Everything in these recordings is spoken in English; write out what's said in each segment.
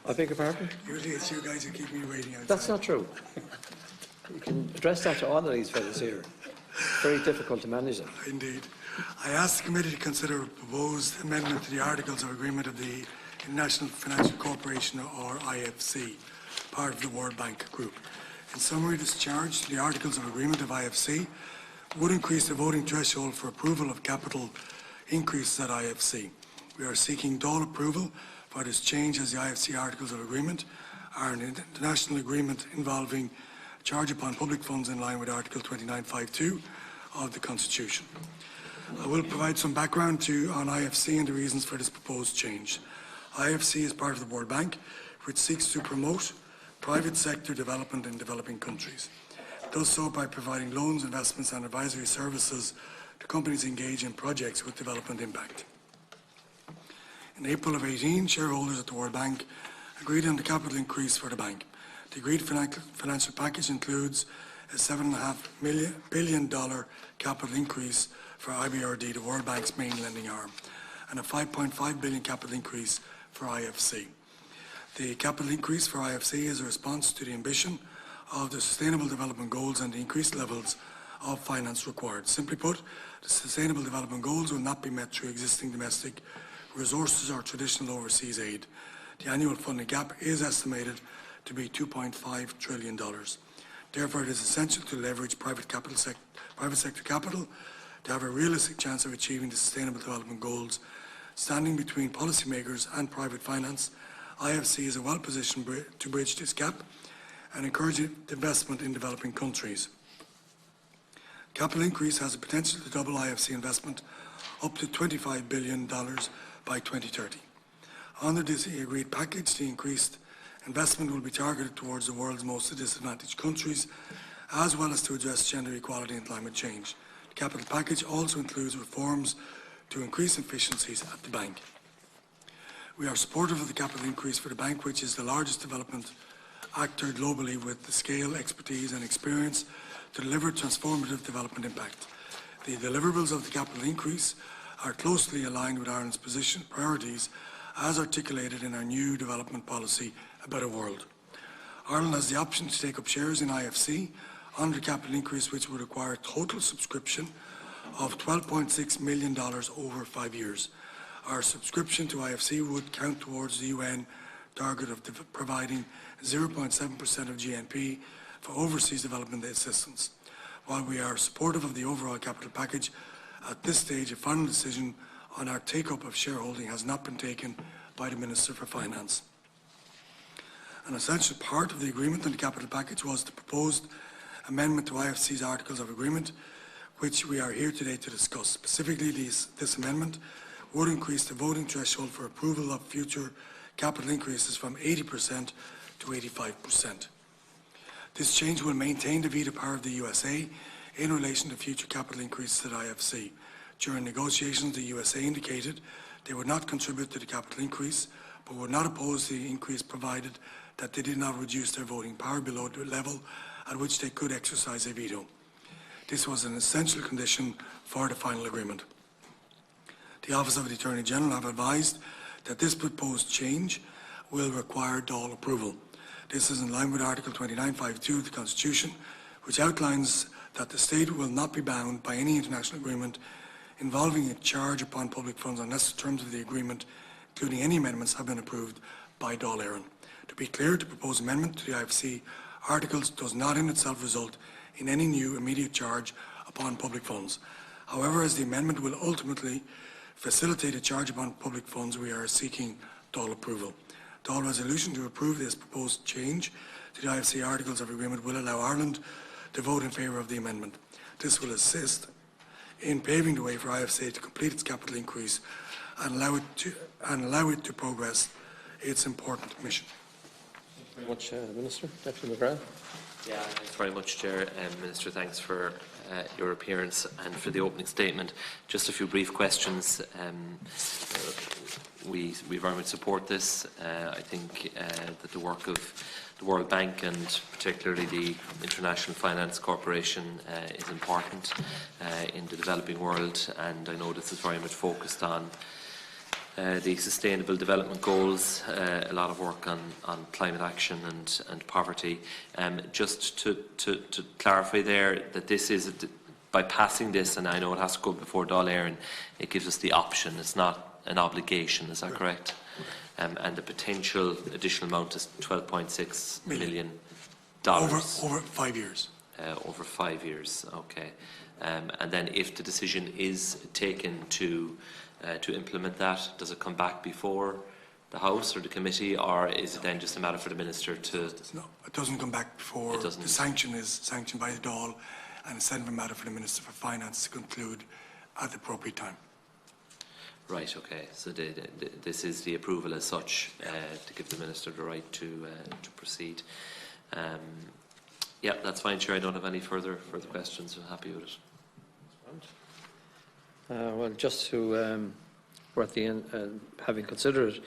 I beg your pardon? Usually it's you guys who keep me waiting outside. That's not true. You can address that to all of these fellows here. Very difficult to manage them. Indeed. I asked the committee to consider a proposed amendment to the Articles of Agreement of the International Financial Corporation, or IFC, part of the World Bank Group. In summary, this charge, the Articles of Agreement of IFC would increase the voting threshold for approval of capital increases at IFC. We are seeking Dáil approval for this change, as the IFC Articles of Agreement are an international agreement involving charge upon public funds in line with Article 29(5)(2) of the Constitution. I will provide some background on IFC and the reasons for this proposed change. IFC is part of the World Bank, which seeks to promote private sector development in developing countries. It does so by providing loans, investments and advisory services to companies engaged in projects with development impact. In April of 2018, shareholders at the World Bank agreed on the capital increase for the bank. The agreed financial package includes a $7.5 billion capital increase for IBRD, the World Bank's main lending arm, and a $5.5 billion capital increase for IFC. The capital increase for IFC is a response to the ambition of the Sustainable Development Goals and the increased levels of finance required. Simply put, the Sustainable Development Goals will not be met through existing domestic resources or traditional overseas aid. The annual funding gap is estimated to be $2.5 trillion. Therefore, it is essential to leverage private sector capital to have a realistic chance of achieving the Sustainable Development Goals. Standing between policymakers and private finance, IFC is well positioned to bridge this gap and encourage investment in developing countries. Capital increase has the potential to double IFC investment up to $25 billion by 2030. Under this agreed package, the increased investment will be targeted towards the world's most disadvantaged countries, as well as to address gender equality and climate change. The capital package also includes reforms to increase efficiencies at the bank. We are supportive of the capital increase for the bank, which is the largest development actor globally with the scale, expertise and experience to deliver transformative development impact. The deliverables of the capital increase are closely aligned with Ireland's priorities as articulated in our new development policy, A Better World. Ireland has the option to take up shares in IFC under the capital increase, which would require a total subscription of $12.6 million over 5 years. Our subscription to IFC would count towards the UN target of providing 0.7% of GNP for overseas development assistance. While we are supportive of the overall capital package, at this stage a final decision on our take-up of shareholding has not been taken by the Minister for Finance. An essential part of the agreement on the capital package was the proposed amendment to IFC's Articles of Agreement, which we are here today to discuss. Specifically, this amendment would increase the voting threshold for approval of future capital increases from 80% to 85%. This change will maintain the veto power of the USA in relation to future capital increases at IFC. During negotiations, the USA indicated they would not contribute to the capital increase, but would not oppose the increase provided that they did not reduce their voting power below the level at which they could exercise a veto. This was an essential condition for the final agreement. The Office of the Attorney General have advised that this proposed change will require Dáil approval. This is in line with Article 29(5)(2) of the Constitution, which outlines that the state will not be bound by any international agreement involving a charge upon public funds unless the terms of the agreement, including any amendments, have been approved by Dáil Éireann. To be clear, the proposed amendment to the IFC Articles does not in itself result in any new immediate charge upon public funds. However, as the amendment will ultimately facilitate a charge upon public funds, we are seeking Dáil approval. Dáil resolution to approve this proposed change to the IFC Articles of Agreement will allow Ireland to vote in favour of the amendment. This will assist in paving the way for IFC to complete its capital increase and allow it to progress its important mission. Thank you very much, Minister. Deputy McGrath. Yeah, thanks very much, Chair. Minister, thanks for your appearance and for the opening statement. Just a few brief questions. We very much support this. I think that the work of the World Bank and particularly the International Finance Corporation is important in the developing world, and I know this is very much focused on the Sustainable Development Goals, a lot of work on climate action and poverty. Just to clarify there, that this is, by passing this, and I know it has to go before Dáil Éireann, it gives us the option, it's not an obligation, is that correct? And the potential additional amount is $12.6 million. Over 5 years. Over 5 years, okay. And then if the decision is taken to implement that, does it come back before the House or the committee, or is it then just a matter for the Minister to... No, it doesn't come back before. The sanction is sanctioned by the Dáil, and it's then a matter for the Minister for Finance to conclude at the appropriate time. Right, okay. So this is the approval as such, to give the Minister the right to proceed. Yeah, that's fine, Chair. I don't have any further questions. I'm happy with it. Well, just to, we're at the end, having considered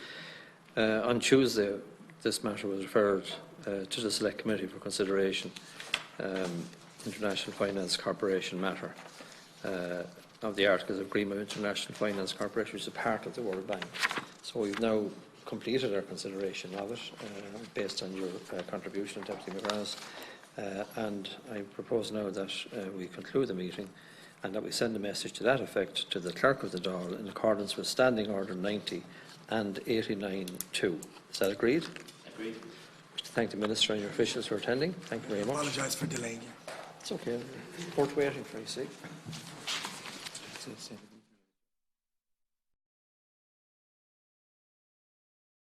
on Tuesday, this matter was referred to the Select Committee for consideration, International Finance Corporation matter of the Articles of Agreement of International Finance Corporation, which is a part of the World Bank. So we've now completed our consideration of it based on your contribution, Deputy McGrath, and I propose now that we conclude the meeting and that we send a message to that effect to the Clerk of the Dáil in accordance with Standing Order 90 and 89-2. Is that agreed? Agreed. I wish to thank the Minister and your officials for attending. Thank you very much. I apologise for delaying you. It's okay. Court waiting for you, see.